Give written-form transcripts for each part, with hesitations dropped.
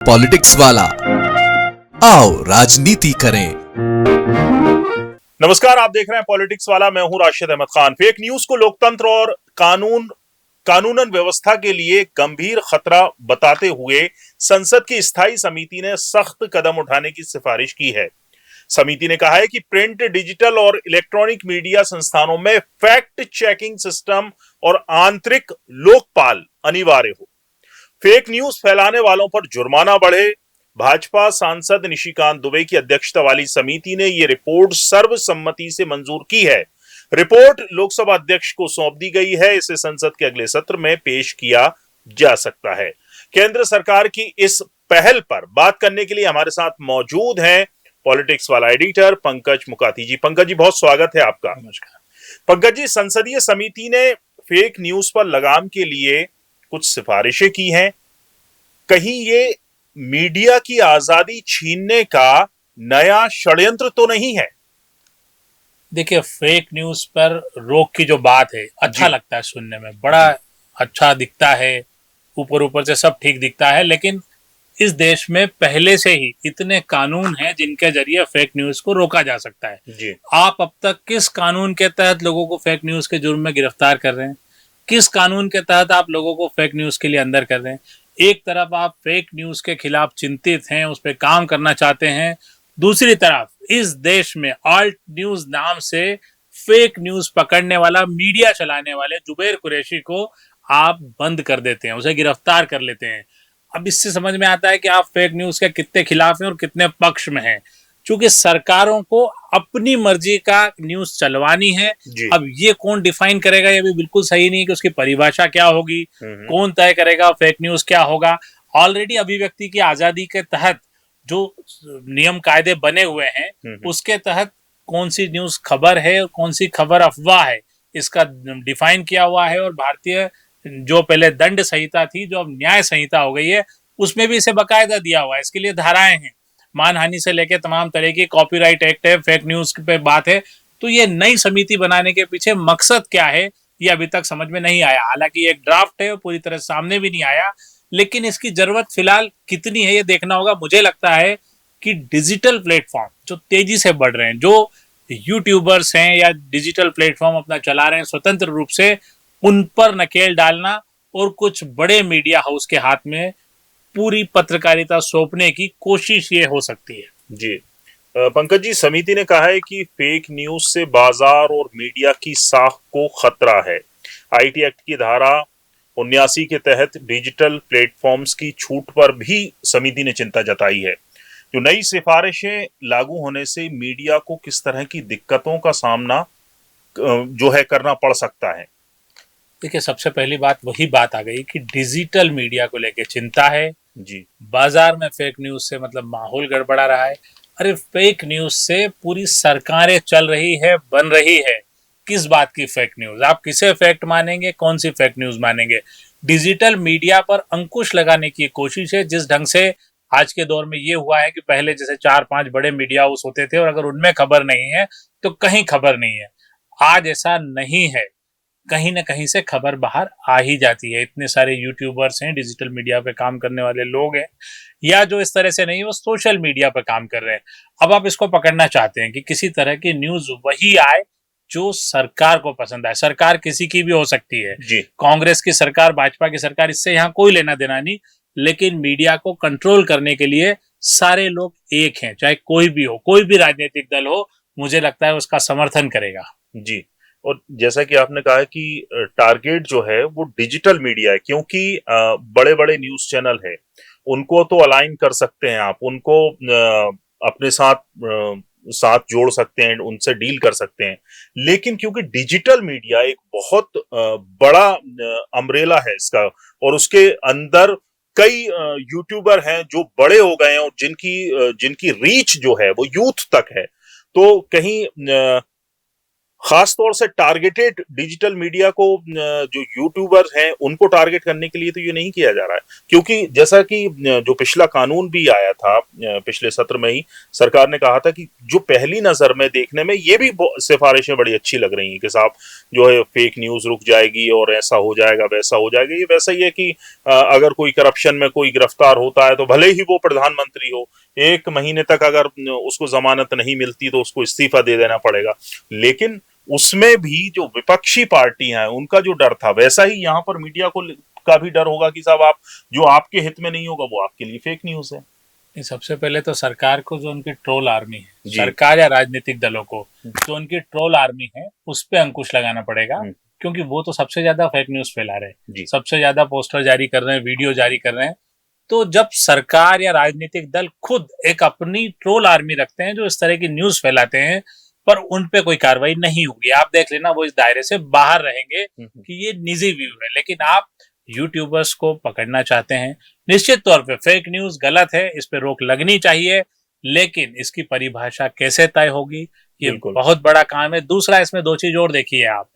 Politics वाला, आओ राजनीति करें। नमस्कार, आप देख रहे हैं पॉलिटिक्स वाला। मैं हूं राशिद अहमद खान। फेक न्यूज को लोकतंत्र और कानूनन व्यवस्था के लिए गंभीर खतरा बताते हुए संसद की स्थायी समिति ने सख्त कदम उठाने की सिफारिश की है। समिति ने कहा है कि प्रिंट, डिजिटल और इलेक्ट्रॉनिक मीडिया संस्थानों में फैक्ट चेकिंग सिस्टम और आंतरिक लोकपाल अनिवार्य हो। फेक न्यूज फैलाने वालों पर जुर्माना बढ़े। भाजपा सांसद निशिकांत दुबे की अध्यक्षता वाली समिति ने यह रिपोर्ट सर्वसम्मति से मंजूर की है। रिपोर्ट लोकसभा अध्यक्ष को सौंप दी गई है। इसे संसद के अगले सत्र में पेश किया जा सकता है। केंद्र सरकार की इस पहल पर बात करने के लिए हमारे साथ मौजूद हैं पॉलिटिक्स वाला एडिटर पंकज मुकाती जी। पंकज जी, बहुत स्वागत है आपका। नमस्कार पंकज जी, संसदीय समिति ने फेक न्यूज पर लगाम के लिए कुछ सिफारिशें की हैं। कहीं ये मीडिया की आजादी छीनने का नया षड्यंत्र तो नहीं है? देखिए, फेक न्यूज पर रोक की जो बात है, अच्छा लगता है सुनने में, बड़ा अच्छा दिखता है, ऊपर ऊपर से सब ठीक दिखता है। लेकिन इस देश में पहले से ही इतने कानून हैं जिनके जरिए फेक न्यूज को रोका जा सकता है जी। आप अब तक किस कानून के तहत लोगों को फेक न्यूज के जुर्म में गिरफ्तार कर रहे हैं? किस कानून के तहत आप लोगों को फेक न्यूज के लिए अंदर कर रहे हैं? एक तरफ आप फेक न्यूज के खिलाफ चिंतित हैं, उस पर काम करना चाहते हैं, दूसरी तरफ इस देश में ऑल्ट न्यूज नाम से फेक न्यूज पकड़ने वाला, मीडिया चलाने वाले जुबैर कुरैशी को आप बंद कर देते हैं, उसे गिरफ्तार कर लेते हैं। अब इससे समझ में आता है कि आप फेक न्यूज के कितने खिलाफ हैं और कितने पक्ष में हैं। चूंकि सरकारों को अपनी मर्जी का न्यूज चलवानी है। अब ये कौन डिफाइन करेगा, ये भी बिल्कुल सही नहीं कि उसकी परिभाषा क्या होगी, कौन तय करेगा फेक न्यूज क्या होगा। ऑलरेडी अभिव्यक्ति की आजादी के तहत जो नियम कायदे बने हुए हैं, उसके तहत कौन सी न्यूज खबर है और कौन सी खबर अफवाह है, इसका डिफाइन किया हुआ है। और भारतीय जो पहले दंड संहिता थी, जो अब न्याय संहिता हो गई है, उसमें भी इसे बकायदा दिया हुआ है। इसके लिए धाराएं हैं, मानहानि से लेकर तमाम तरह की, कॉपीराइट एक्ट है, फेक न्यूज पे बात है। तो ये नई समिति बनाने के पीछे मकसद क्या है, ये अभी तक समझ में नहीं आया। हालांकि एक ड्राफ्ट है, पूरी तरह सामने भी नहीं आया, लेकिन इसकी जरूरत फिलहाल कितनी है ये देखना होगा। मुझे लगता है कि डिजिटल प्लेटफॉर्म जो तेजी से बढ़ रहे हैं, जो यूट्यूबर्स हैं या डिजिटल प्लेटफॉर्म अपना चला रहे हैं स्वतंत्र रूप से, उन पर नकेल डालना और कुछ बड़े मीडिया हाउस के हाथ में पूरी पत्रकारिता सौंपने की कोशिश ये हो सकती है। जी पंकज जी, समिति ने कहा है कि फेक न्यूज से बाजार और मीडिया की साख को खतरा है। आईटी एक्ट की धारा 79 के तहत डिजिटल प्लेटफॉर्म्स की छूट पर भी समिति ने चिंता जताई है। जो नई सिफारिशें लागू होने से मीडिया को किस तरह की दिक्कतों का सामना जो है करना पड़ सकता है? देखिए, सबसे पहली बात वही बात आ गई कि डिजिटल मीडिया को लेकर चिंता है जी। बाजार में फेक न्यूज से मतलब माहौल गड़बड़ा रहा है। अरे, फेक न्यूज से पूरी सरकारें चल रही है, बन रही है। किस बात की फेक न्यूज? आप किसे फैक्ट मानेंगे, कौन सी फेक न्यूज मानेंगे? डिजिटल मीडिया पर अंकुश लगाने की कोशिश है। जिस ढंग से आज के दौर में ये हुआ है कि पहले जैसे 4-5 बड़े मीडिया हाउस होते थे और अगर उनमें खबर नहीं है तो कहीं खबर नहीं है। आज ऐसा नहीं है, कहीं ना कहीं से खबर बाहर आ ही जाती है। इतने सारे यूट्यूबर्स हैं, डिजिटल मीडिया पे काम करने वाले लोग हैं, या जो इस तरह से नहीं, वो सोशल मीडिया पे काम कर रहे हैं। अब आप इसको पकड़ना चाहते हैं कि किसी तरह की न्यूज वही आए जो सरकार को पसंद आए। सरकार किसी की भी हो सकती है, कांग्रेस की सरकार, भाजपा की सरकार, इससे यहाँ कोई लेना देना नहीं। लेकिन मीडिया को कंट्रोल करने के लिए सारे लोग एक हैं, चाहे कोई भी हो, कोई भी राजनीतिक दल हो, मुझे लगता है उसका समर्थन करेगा। जी। और जैसा कि आपने कहा कि टारगेट जो है वो डिजिटल मीडिया है, क्योंकि बड़े बड़े न्यूज चैनल है, उनको तो अलाइन कर सकते हैं आप, उनको अपने साथ जोड़ सकते हैं, उनसे डील कर सकते हैं। लेकिन क्योंकि डिजिटल मीडिया एक बहुत बड़ा अम्ब्रेला है इसका, और उसके अंदर कई यूट्यूबर हैं जो बड़े हो गए हैं और जिनकी रीच जो है वो यूथ तक है, तो कहीं खास तौर से टारगेटेड डिजिटल मीडिया को जो यूट्यूबर्स हैं उनको टारगेट करने के लिए तो ये नहीं किया जा रहा है, क्योंकि जैसा कि जो पिछला कानून भी आया था पिछले सत्र में ही सरकार ने कहा था कि जो पहली नजर में देखने में ये भी सिफारिशें बड़ी अच्छी लग रही हैं कि साहब जो है फेक न्यूज रुक जाएगी और ऐसा हो जाएगा वैसा हो जाएगा। ये वैसा ही है कि अगर कोई करप्शन में कोई गिरफ्तार होता है तो भले ही वो प्रधानमंत्री हो, 1 महीने तक अगर उसको जमानत नहीं मिलती तो उसको इस्तीफा दे देना पड़ेगा। लेकिन उसमें भी जो विपक्षी पार्टियां हैं उनका जो डर था, वैसा ही यहां पर मीडिया को का भी डर होगा कि साहब आप जो आपके हित में नहीं होगा वो आपके लिए फेक न्यूज है। सबसे पहले तो सरकार को जो उनकी ट्रोल आर्मी है, सरकार या राजनीतिक दलों को जो उनकी ट्रोल आर्मी है उस पर अंकुश लगाना पड़ेगा, क्योंकि वो तो सबसे ज्यादा फेक न्यूज फैला रहे हैं, सबसे ज्यादा पोस्टर जारी कर रहे हैं, वीडियो जारी कर रहे हैं। तो जब सरकार या राजनीतिक दल खुद एक अपनी ट्रोल आर्मी रखते हैं जो इस तरह की न्यूज फैलाते हैं, पर उन पे कोई कार्रवाई नहीं होगी, आप देख लेना वो इस दायरे से बाहर रहेंगे कि ये निजी व्यू है। लेकिन आप यूट्यूबर्स को पकड़ना चाहते हैं, निश्चित तौर पे फेक न्यूज गलत है, इस पे रोक लगनी चाहिए, लेकिन इसकी परिभाषा कैसे तय होगी ये बहुत बड़ा काम है। दूसरा, इसमें 2 चीज और देखिए आप,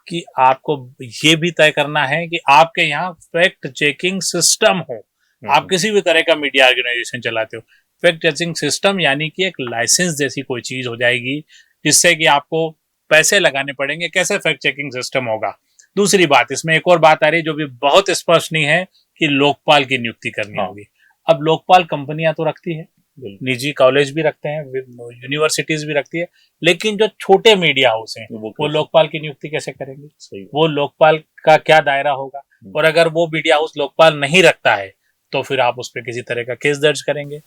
कि आपको ये भी तय करना है कि आपके यहाँ फैक्ट चेकिंग सिस्टम हो। आप किसी भी तरह का मीडिया ऑर्गेनाइजेशन चलाते हो, फैक्ट चेकिंग सिस्टम यानी कि एक लाइसेंस जैसी कोई चीज हो जाएगी जिससे कि आपको पैसे लगाने पड़ेंगे। कैसे फैक्ट चेकिंग सिस्टम होगा? दूसरी बात, इसमें एक और बात आ रही है जो भी बहुत स्पष्ट नहीं है कि लोकपाल की नियुक्ति करनी होगी। अब लोकपाल कंपनियां तो रखती है, निजी कॉलेज भी रखते हैं, यूनिवर्सिटीज भी रखती है, लेकिन जो छोटे मीडिया हाउस हैं वो लोकपाल की नियुक्ति कैसे करेंगे? वो लोकपाल का क्या दायरा होगा? और अगर वो मीडिया हाउस लोकपाल नहीं रखता है तो फिर आप उस पर किसी तरह का केस दर्ज करेंगे।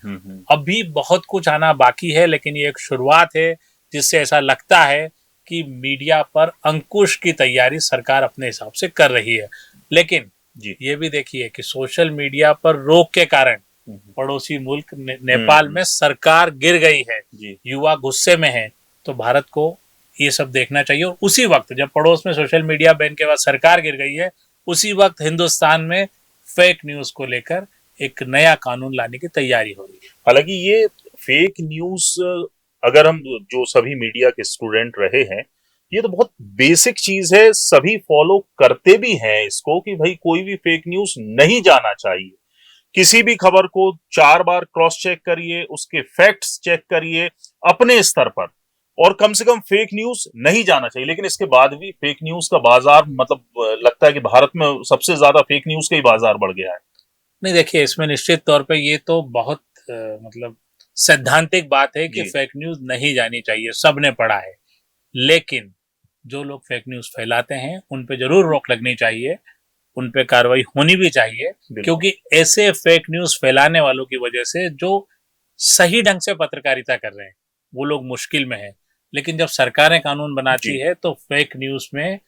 अभी बहुत कुछ आना बाकी है, लेकिन ये एक शुरुआत है जिससे ऐसा लगता है कि मीडिया पर अंकुश की तैयारी सरकार अपने हिसाब से कर रही है। लेकिन ये भी देखिए कि सोशल मीडिया पर रोक के कारण पड़ोसी मुल्क नेपाल में सरकार गिर गई है, युवा गुस्से में है। तो भारत को ये सब देखना चाहिए, और उसी वक्त जब पड़ोस में सोशल मीडिया बैन के बाद सरकार गिर गई है, उसी वक्त हिंदुस्तान में फेक न्यूज को लेकर एक नया कानून लाने की तैयारी हो रही है। हालांकि ये फेक न्यूज, अगर हम जो सभी मीडिया के स्टूडेंट रहे हैं, ये तो बहुत बेसिक चीज है, सभी फॉलो करते भी हैं इसको कि भाई कोई भी फेक न्यूज नहीं जाना चाहिए। किसी भी खबर को 4 बार क्रॉस चेक करिए, उसके फैक्ट्स चेक करिए अपने स्तर पर, और कम से कम फेक न्यूज नहीं जाना चाहिए। लेकिन इसके बाद भी फेक न्यूज का बाजार, मतलब लगता है कि भारत में सबसे ज्यादा फेक न्यूज का ही बाजार बढ़ गया है। नहीं, देखिए इसमें निश्चित तौर पे ये तो बहुत मतलब सैद्धांतिक बात है कि फेक न्यूज नहीं जानी चाहिए, सबने पढ़ा है। लेकिन जो लोग फेक न्यूज फैलाते हैं उन पे जरूर रोक लगनी चाहिए, उन पे कार्रवाई होनी भी चाहिए, क्योंकि ऐसे फेक न्यूज फैलाने वालों की वजह से जो सही ढंग से पत्रकारिता कर रहे हैं वो लोग मुश्किल में हैं। लेकिन जब सरकारें कानून बनाती है तो फेक न्यूज में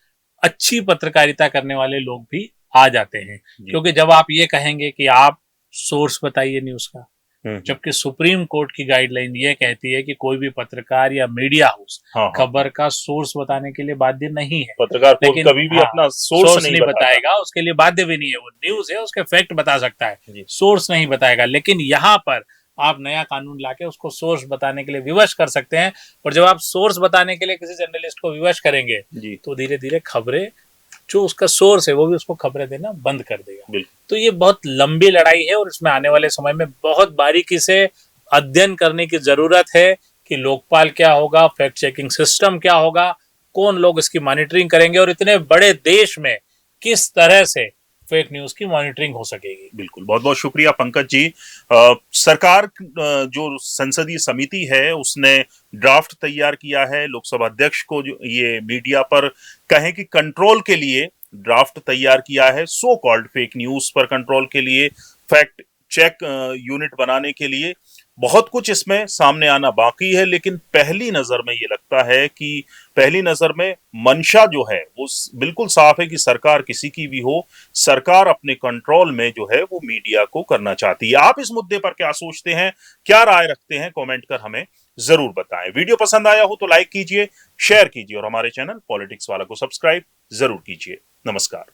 अच्छी पत्रकारिता करने वाले लोग भी आ जाते हैं, क्योंकि जब आप ये कहेंगे कि आप सोर्स बताइए न्यूज का, जबकि सुप्रीम कोर्ट की गाइडलाइन ये कहती है कि कोई भी पत्रकार या मीडिया हाउस खबर का सोर्स बताने के लिए बाध्य नहीं है। पत्रकार कभी भी अपना सोर्स नहीं बताएगा, उसके लिए बाध्य भी नहीं है। वो न्यूज है, उसके फैक्ट बता सकता है, सोर्स नहीं बताएगा। लेकिन यहाँ पर आप नया कानून लाके उसको सोर्स बताने के लिए विवश कर सकते हैं, और जब आप सोर्स बताने के लिए किसी जर्नलिस्ट को विवश करेंगे तो धीरे धीरे खबरें, जो उसका सोर्स है वो भी उसको खबरें देना बंद कर देगा। तो ये बहुत लंबी लड़ाई है, और इसमें आने वाले समय में बहुत बारीकी से अध्ययन करने की जरूरत है कि लोकपाल क्या होगा, फैक्ट चेकिंग सिस्टम क्या होगा, कौन लोग इसकी मॉनिटरिंग करेंगे, और इतने बड़े देश में किस तरह से फेक न्यूज की मॉनिटरिंग हो सकेगी। बिल्कुल, बहुत बहुत शुक्रिया पंकज जी। सरकार जो संसदीय समिति है उसने ड्राफ्ट तैयार किया है, लोकसभा अध्यक्ष को जो ये मीडिया पर कहें कि कंट्रोल के लिए ड्राफ्ट तैयार किया है, सो कॉल्ड फेक न्यूज पर कंट्रोल के लिए, फैक्ट चेक यूनिट बनाने के लिए। बहुत कुछ इसमें सामने आना बाकी है, लेकिन पहली नजर में ये लगता है कि पहली नजर में मंशा जो है वो बिल्कुल साफ है कि सरकार किसी की भी हो, सरकार अपने कंट्रोल में जो है वो मीडिया को करना चाहती है। आप इस मुद्दे पर क्या सोचते हैं, क्या राय रखते हैं, कमेंट कर हमें जरूर बताएं। वीडियो पसंद आया हो तो लाइक कीजिए, शेयर कीजिए, और हमारे चैनल पॉलिटिक्स वाला को सब्सक्राइब जरूर कीजिए। नमस्कार।